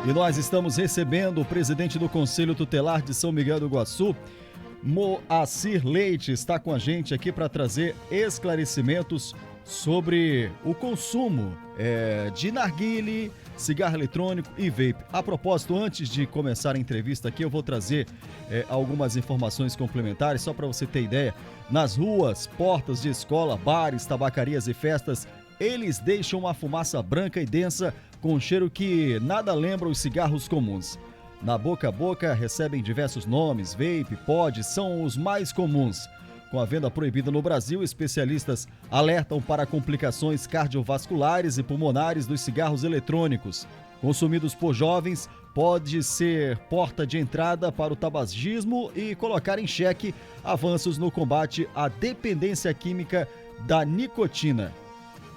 E nós estamos recebendo o presidente do Conselho Tutelar de São Miguel do Iguaçu, Moacir Leite, está com a gente aqui para trazer esclarecimentos sobre o consumo de narguile, cigarro eletrônico e vape. A propósito, antes de começar a entrevista aqui, eu vou trazer algumas informações complementares, só para você ter ideia. Nas ruas, portas de escola, bares, tabacarias e festas, eles deixam uma fumaça branca e densa com um cheiro que nada lembra os cigarros comuns. Na boca a boca recebem diversos nomes, vape, pod, são os mais comuns. Com a venda proibida no Brasil, especialistas alertam para complicações cardiovasculares e pulmonares dos cigarros eletrônicos. Consumidos por jovens, pode ser porta de entrada para o tabagismo e colocar em xeque avanços no combate à dependência química da nicotina.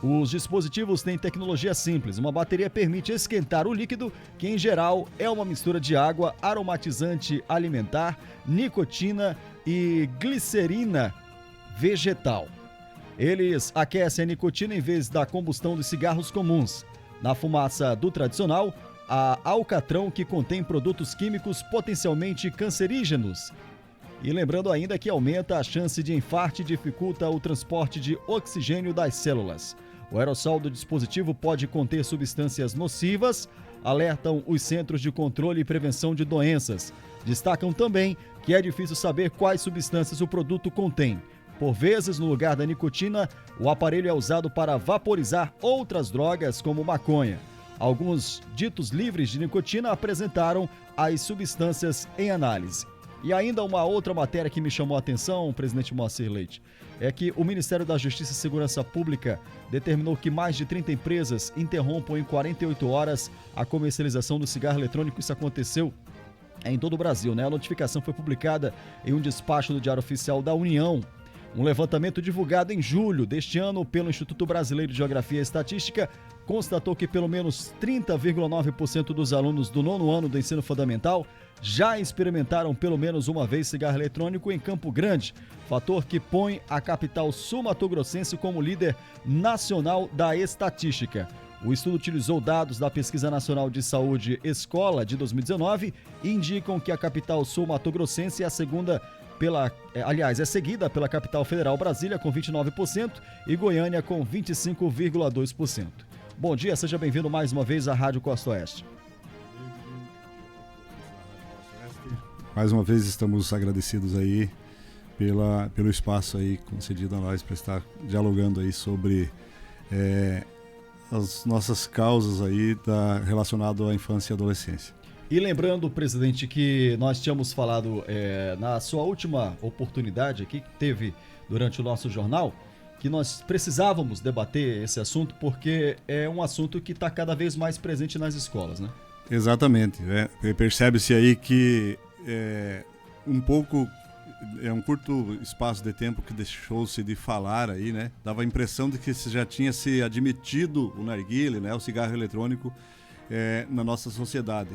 Os dispositivos têm tecnologia simples. Uma bateria permite esquentar o líquido, que em geral é uma mistura de água, aromatizante alimentar, nicotina e glicerina vegetal. Eles aquecem a nicotina em vez da combustão dos cigarros comuns. Na fumaça do tradicional, há alcatrão, que contém produtos químicos potencialmente cancerígenos. E lembrando ainda que aumenta a chance de infarto e dificulta o transporte de oxigênio das células. O aerossol do dispositivo pode conter substâncias nocivas, alertam os Centros de Controle e Prevenção de Doenças. Destacam também que é difícil saber quais substâncias o produto contém. Por vezes, no lugar da nicotina, o aparelho é usado para vaporizar outras drogas, como maconha. Alguns ditos livres de nicotina apresentaram as substâncias em análise. E ainda uma outra matéria que me chamou a atenção, presidente Moacir Leite, é que o Ministério da Justiça e Segurança Pública determinou que mais de 30 empresas interrompam em 48 horas a comercialização do cigarro eletrônico. Isso aconteceu em todo o Brasil, né? A notificação foi publicada em um despacho do Diário Oficial da União. Um levantamento divulgado em julho deste ano pelo Instituto Brasileiro de Geografia e Estatística constatou que pelo menos 30,9% dos alunos do 9º ano do ensino fundamental já experimentaram pelo menos uma vez cigarro eletrônico em Campo Grande, fator que põe a capital sul-mato-grossense como líder nacional da estatística. O estudo utilizou dados da Pesquisa Nacional de Saúde Escola de 2019 e indicam que a capital sul-mato-grossense é a segunda é seguida pela capital federal Brasília com 29% e Goiânia com 25,2%. Bom dia, seja bem-vindo mais uma vez à Rádio Costa Oeste. Mais uma vez estamos agradecidos aí pelo espaço aí concedido a nós para estar dialogando aí sobre as nossas causas aí relacionado à infância e adolescência. E lembrando, presidente, que nós tínhamos falado na sua última oportunidade aqui, que teve durante o nosso jornal, que nós precisávamos debater esse assunto porque é um assunto que está cada vez mais presente nas escolas, né? Exatamente. Percebe-se aí que um curto espaço de tempo que deixou-se de falar aí, né? Dava a impressão de que já tinha se admitido o narguilé, né? O cigarro eletrônico na nossa sociedade.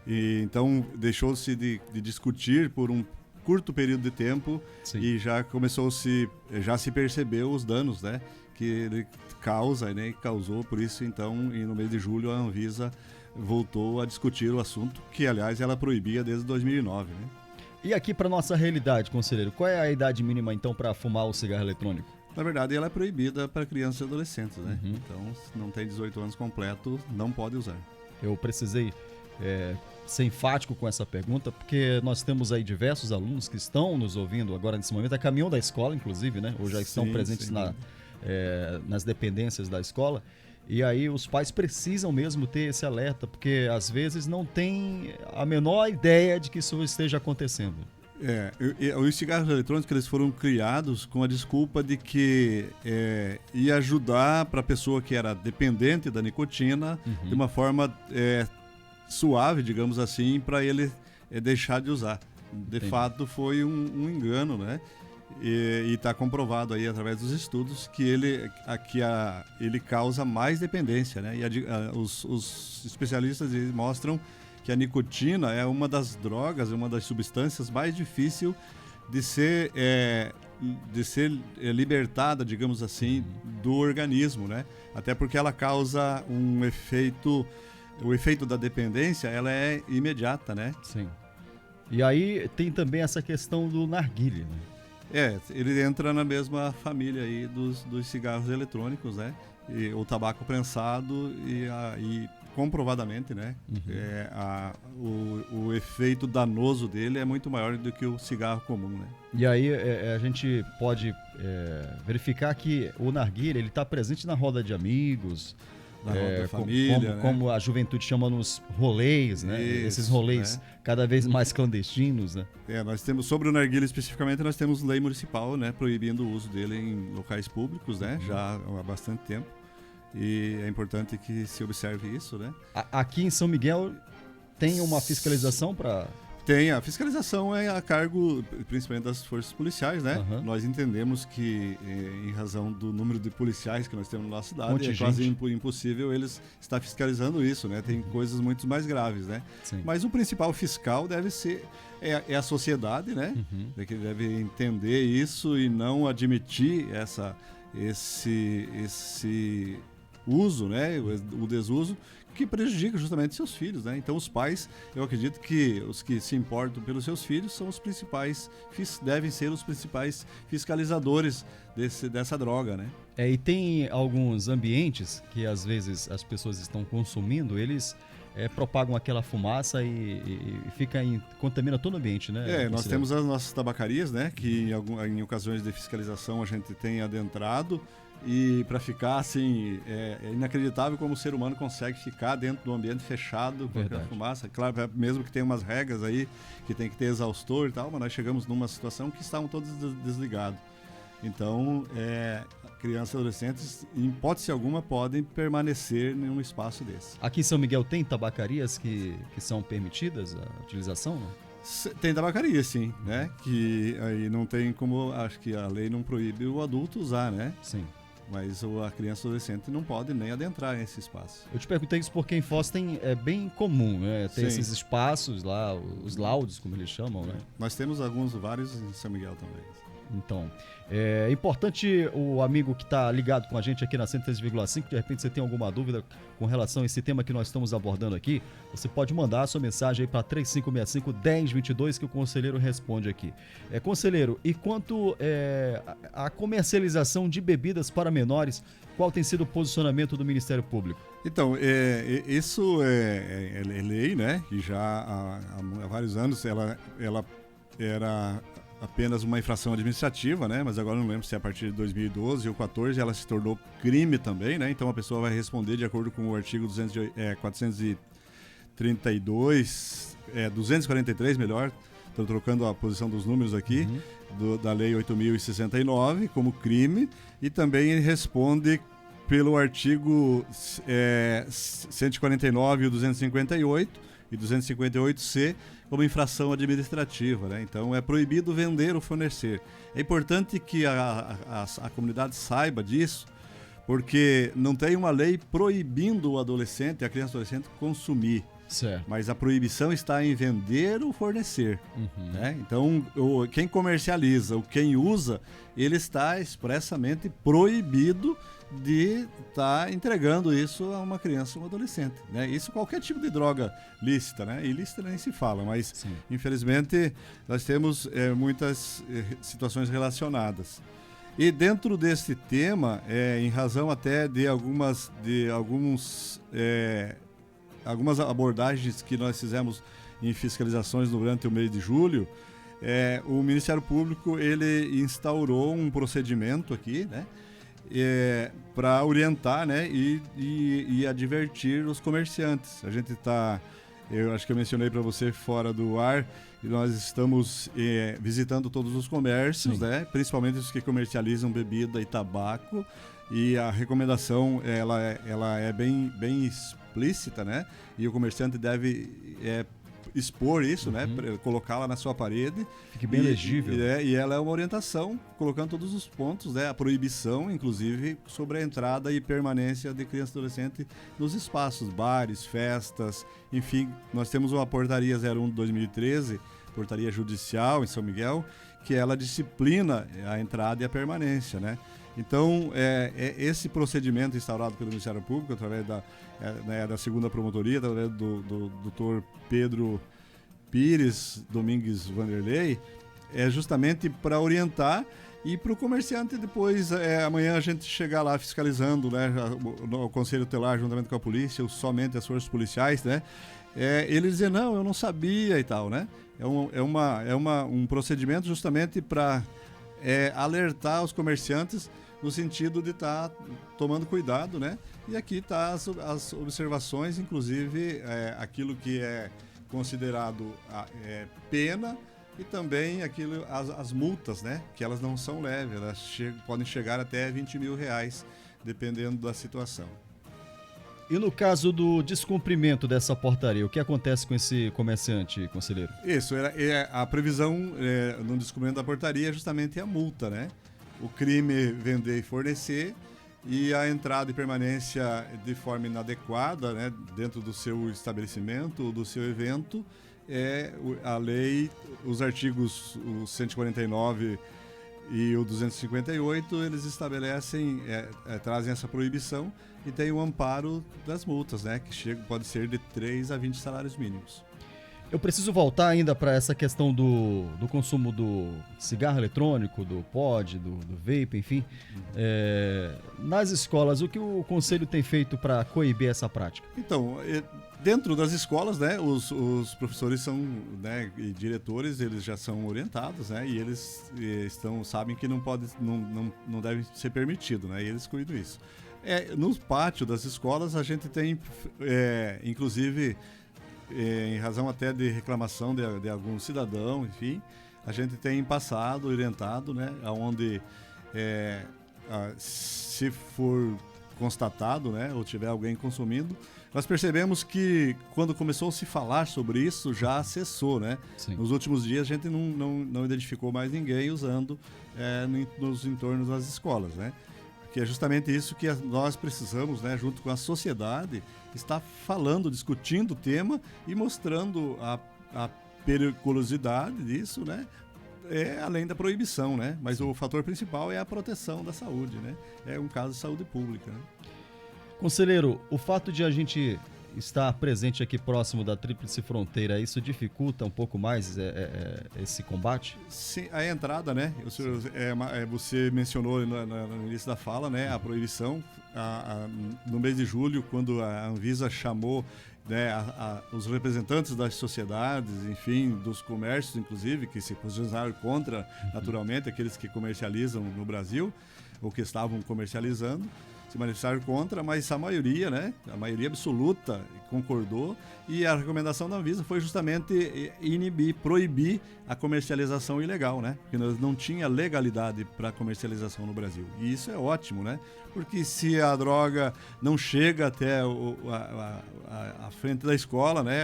E, então deixou-se de discutir por um curto período de tempo. Sim. E já se percebeu os danos, né, que ele causa, né, e causou. Por isso, então, no mês de julho a Anvisa voltou a discutir o assunto, que aliás ela proibia desde 2009, né? E aqui para nossa realidade, conselheiro, qual é a idade mínima então para fumar o cigarro eletrônico? Na verdade, ela é proibida para crianças e adolescentes, né? Uhum. Então, se não tem 18 anos completo, não pode usar. Eu precisei ser enfático com essa pergunta, porque nós temos aí diversos alunos que estão nos ouvindo agora nesse momento, a caminhão da escola, inclusive, né? Ou já estão presentes nas dependências da escola. E aí os pais precisam mesmo ter esse alerta, porque às vezes não tem a menor ideia de que isso esteja acontecendo. Os cigarros eletrônicos, eles foram criados com a desculpa de que ia ajudar para a pessoa que era dependente da nicotina, uhum, de uma forma suave, digamos assim, para ele deixar de usar. De fato, foi um engano, né? E está comprovado aí através dos estudos que ele causa mais dependência, né? E os especialistas mostram que a nicotina é uma das drogas, uma das substâncias mais difíceis de ser libertada, digamos assim, do organismo, né? Até porque ela causa um efeito o efeito da dependência, ela é imediata, né? Sim. E aí tem também essa questão do narguilé, né? Ele entra na mesma família aí dos cigarros eletrônicos, né? E o tabaco prensado e comprovadamente, né? O efeito danoso dele é muito maior do que o cigarro comum, né? E aí a gente pode verificar que o narguilé, ele está presente na roda de amigos, na roda da família, como a juventude chama nos rolês, né? Isso, esses rolês, né? Cada vez mais clandestinos, né? Nós temos, sobre o narguilé especificamente, nós temos lei municipal, né? Proibindo o uso dele em locais públicos, né? Já há bastante tempo. E é importante que se observe isso, né? Aqui em São Miguel tem uma fiscalização para... Tem, a fiscalização é a cargo principalmente das forças policiais, né? Uhum. Nós entendemos que, em razão do número de policiais que nós temos na nossa cidade, Contingente. é quase impossível eles estar fiscalizando isso, né? Tem coisas muito mais graves, né? Sim. Mas o principal fiscal deve ser a sociedade, né? Que deve entender isso e não admitir esse uso, né? O desuso, que prejudica justamente seus filhos, né? Então os pais, eu acredito que os que se importam pelos seus filhos são os principais, devem ser os principais fiscalizadores dessa droga, né? E tem alguns ambientes que às vezes as pessoas estão consumindo, eles propagam aquela fumaça e contamina todo o ambiente, né? Nós temos as nossas tabacarias, né? Que em ocasiões de fiscalização a gente tem adentrado. E para ficar assim, é inacreditável como o ser humano consegue ficar dentro do ambiente fechado com aquela fumaça. Claro, mesmo que tenha umas regras aí, que tem que ter exaustor e tal, mas nós chegamos numa situação que estavam todos desligados. Então, crianças e adolescentes, em hipótese alguma, podem permanecer em um espaço desse. Aqui em São Miguel tem tabacarias que são permitidas a utilização, não? Tem tabacaria, sim, né? Que aí não tem como, acho que a lei não proíbe o adulto usar, né? Sim. Mas a criança e o adolescente não pode nem adentrar nesse espaço. Eu te perguntei isso porque em Foz é bem comum, né? Tem esses espaços lá, os laudos, como eles chamam, né? Nós temos vários em São Miguel também. Então, é importante o amigo que está ligado com a gente aqui na 103,5, de repente você tem alguma dúvida com relação a esse tema que nós estamos abordando aqui, você pode mandar a sua mensagem aí para 3565-1022 que o conselheiro responde aqui. Conselheiro, e quanto à comercialização de bebidas para menores, qual tem sido o posicionamento do Ministério Público? Então, isso é lei, né? E já há vários anos ela era apenas uma infração administrativa, né? Mas agora não lembro se é a partir de 2012 ou 2014 ela se tornou crime também, né? Então a pessoa vai responder de acordo com o artigo 243, melhor, estou trocando a posição dos números aqui, da Lei 8.069 como crime, e também ele responde pelo artigo 149 e o 258 e 258C como infração administrativa, né? Então é proibido vender ou fornecer. É importante que a comunidade saiba disso, porque não tem uma lei proibindo o adolescente, a criança e o adolescente consumir. Certo. Mas a proibição está em vender ou fornecer. Né? Então, quem comercializa ou quem usa, ele está expressamente proibido de estar entregando isso a uma criança ou um adolescente. Né? Isso qualquer tipo de droga lícita, né? Ilícita nem se fala, mas sim, infelizmente nós temos muitas situações relacionadas. E dentro desse tema, em razão até de algumas abordagens que nós fizemos em fiscalizações durante o mês de julho, o Ministério Público ele instaurou um procedimento aqui, né, para orientar, né, e advertir os comerciantes. A gente eu acho que eu mencionei para você fora do ar, e nós estamos visitando todos os comércios, né, principalmente os que comercializam bebida e tabaco, e a recomendação ela é bem explícita, né? E o comerciante deve expor isso, né? Colocá-la na sua parede. Fique bem legível. E ela é uma orientação, colocando todos os pontos, né? A proibição, inclusive, sobre a entrada e permanência de criança e adolescente nos espaços, bares, festas, enfim. Nós temos uma portaria 01 de 2013, portaria judicial em São Miguel, que ela disciplina a entrada e a permanência, né? Então, esse procedimento instaurado pelo Ministério Público, através da segunda promotoria, através do doutor Pedro Pires Domingues Vanderlei, é justamente para orientar e para o comerciante depois, amanhã a gente chegar lá fiscalizando, né, o Conselho Tutelar juntamente com a polícia, ou somente as forças policiais, né, eles dizem, não, eu não sabia e tal, né? Um procedimento justamente para alertar os comerciantes no sentido de estar tomando cuidado, né? E aqui tá as observações, inclusive aquilo que é considerado pena e também as multas, né? Que elas não são leves, elas podem chegar até R$20 mil, dependendo da situação. E no caso do descumprimento dessa portaria, o que acontece com esse comerciante, conselheiro? Isso, a previsão no descumprimento da portaria é justamente a multa, né? O crime vender e fornecer e a entrada e permanência de forma inadequada, né, dentro do seu estabelecimento, do seu evento, a lei, os artigos 149 e o 258, eles estabelecem, trazem essa proibição e tem o amparo das multas, né, que pode ser de 3 a 20 salários mínimos. Eu preciso voltar ainda para essa questão do consumo do cigarro eletrônico, do pod, do vape, enfim. Nas escolas, o que o Conselho tem feito para coibir essa prática? Então, dentro das escolas, né, os professores são, né, e diretores, eles já são orientados, né, e eles sabem que não deve ser permitido, né, e eles cuidam disso. No pátio das escolas, a gente tem, inclusive, em razão até de reclamação de algum cidadão, enfim, a gente tem passado, orientado, né, onde se for constatado, né, ou tiver alguém consumindo, nós percebemos que quando começou a se falar sobre isso, já cessou, né? Sim. Nos últimos dias a gente não identificou mais ninguém usando nos entornos das escolas, né? Que é justamente isso que nós precisamos, né, junto com a sociedade, estar falando, discutindo o tema e mostrando a periculosidade disso, né? Além da proibição, né? Mas o fator principal é a proteção da saúde, né? É um caso de saúde pública, né? Conselheiro, o fato de a gente estar presente aqui próximo da Tríplice Fronteira, isso dificulta um pouco mais esse combate? Sim, a entrada, né? Você mencionou no início da fala, né? A proibição. No mês de julho, quando a Anvisa chamou, né, os representantes das sociedades, enfim, dos comércios, inclusive, que se posicionaram contra, naturalmente, aqueles que comercializam no Brasil, ou que estavam comercializando, se manifestaram contra, mas a maioria, né, a maioria absoluta concordou, e a recomendação da Anvisa foi justamente proibir a comercialização ilegal, né, porque não tinha legalidade para comercialização no Brasil. E isso é ótimo, né, porque se a droga não chega até a frente da escola, né,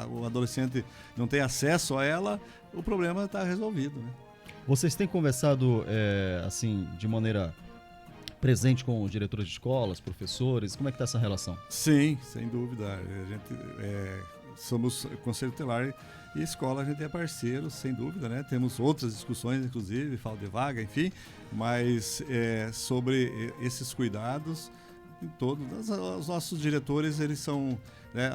o adolescente não tem acesso a ela, o problema está resolvido, né. Vocês têm conversado, assim, de maneira presente com os diretores de escolas, professores? Como é que está essa relação? Sim, sem dúvida. A gente somos Conselho Tutelar e escola, a gente é parceiro, sem dúvida, né? Temos outras discussões, inclusive, fala de vaga, enfim, mas sobre esses cuidados, em todos, os nossos diretores, eles são, né,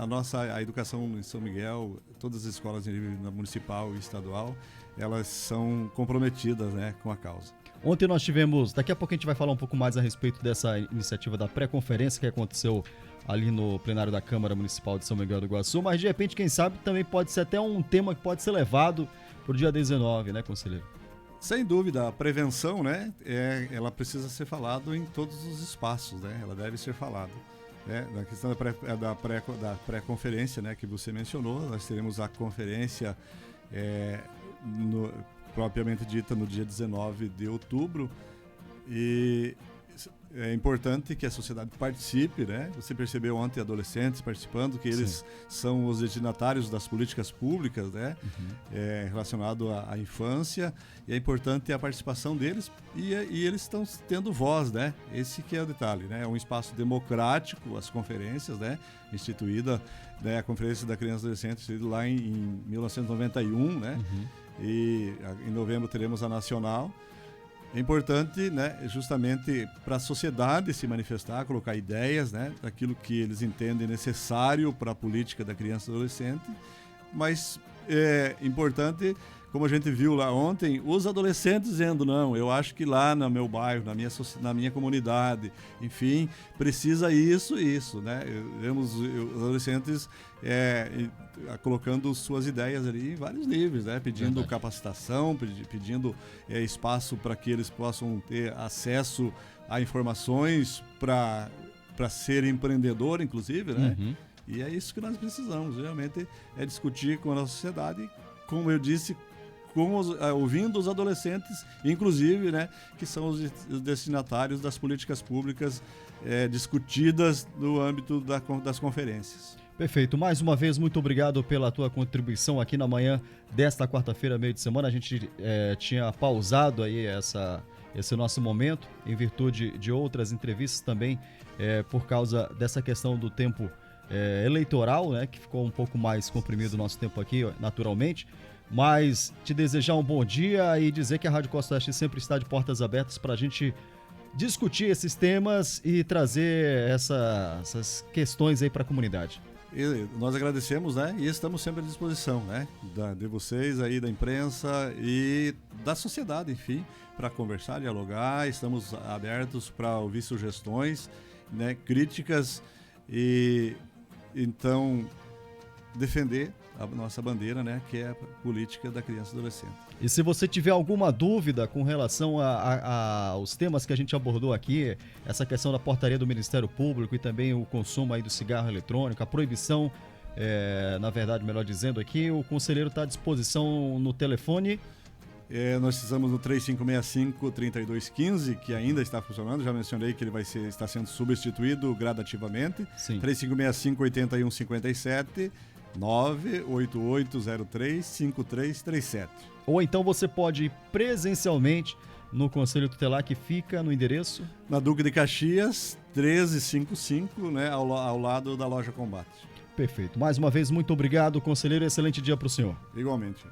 a educação em São Miguel, todas as escolas municipal e estadual, elas são comprometidas, né, com a causa. Ontem nós tivemos, daqui a pouco a gente vai falar um pouco mais a respeito dessa iniciativa da pré-conferência que aconteceu ali no plenário da Câmara Municipal de São Miguel do Iguaçu, mas de repente, quem sabe, também pode ser até um tema que pode ser levado para o dia 19, né, conselheiro? Sem dúvida, a prevenção, né, ela precisa ser falada em todos os espaços, né, ela deve ser falada. Na questão da pré-conferência, né, que você mencionou, nós teremos a conferência propriamente dita no dia 19 de outubro, e é importante que a sociedade participe, né? Você percebeu ontem adolescentes participando, que eles Sim. são os destinatários das políticas públicas, né? Relacionado à infância, e é importante a participação deles, e eles estão tendo voz, né? Esse que é o detalhe, né? É um espaço democrático, as conferências, né? Instituída, né? A Conferência da Criança e Adolescente, instituída lá em 1991, né? E em novembro teremos a nacional. É importante, né, justamente para a sociedade se manifestar, colocar ideias, né, daquilo que eles entendem necessário para a política da criança e adolescente, mas é importante, como a gente viu lá ontem, os adolescentes dizendo, não, eu acho que lá no meu bairro, na minha comunidade, enfim, precisa isso, né? Vemos os adolescentes colocando suas ideias ali em vários níveis, né? Pedindo Verdade. capacitação, pedindo espaço para que eles possam ter acesso a informações para ser empreendedor, inclusive, né? Uhum. E é isso que nós precisamos, realmente, é discutir com a nossa sociedade, como eu disse, ouvindo os adolescentes, inclusive, né, que são os destinatários das políticas públicas discutidas no âmbito das conferências. Perfeito. Mais uma vez, muito obrigado pela tua contribuição aqui na manhã desta quarta-feira, meio de semana. A gente tinha pausado aí esse nosso momento em virtude de outras entrevistas também, por causa dessa questão do tempo eleitoral, né, que ficou um pouco mais comprimido o nosso tempo aqui, naturalmente. Mas te desejar um bom dia e dizer que a Rádio Costa Oeste sempre está de portas abertas para a gente discutir esses temas e trazer essas questões aí para a comunidade. E nós agradecemos, né? E estamos sempre à disposição, né? De vocês aí, da imprensa e da sociedade, enfim, para conversar, dialogar. Estamos abertos para ouvir sugestões, né? Críticas e então defender a nossa bandeira, né? Que é a política da criança e adolescente. E se você tiver alguma dúvida com relação aos temas que a gente abordou aqui, essa questão da portaria do Ministério Público e também o consumo aí do cigarro eletrônico, a proibição, na verdade, melhor dizendo aqui, o conselheiro está à disposição no telefone. Nós estamos no 3565-3215, que ainda está funcionando. Já mencionei que ele está sendo substituído gradativamente. Sim. 3565-8157, 98803-5337. Ou então você pode ir presencialmente no Conselho Tutelar, que fica no endereço... Na Duque de Caxias, 1355, né, ao lado da Loja Combate. Perfeito. Mais uma vez, muito obrigado, conselheiro. Excelente dia para o senhor. Igualmente.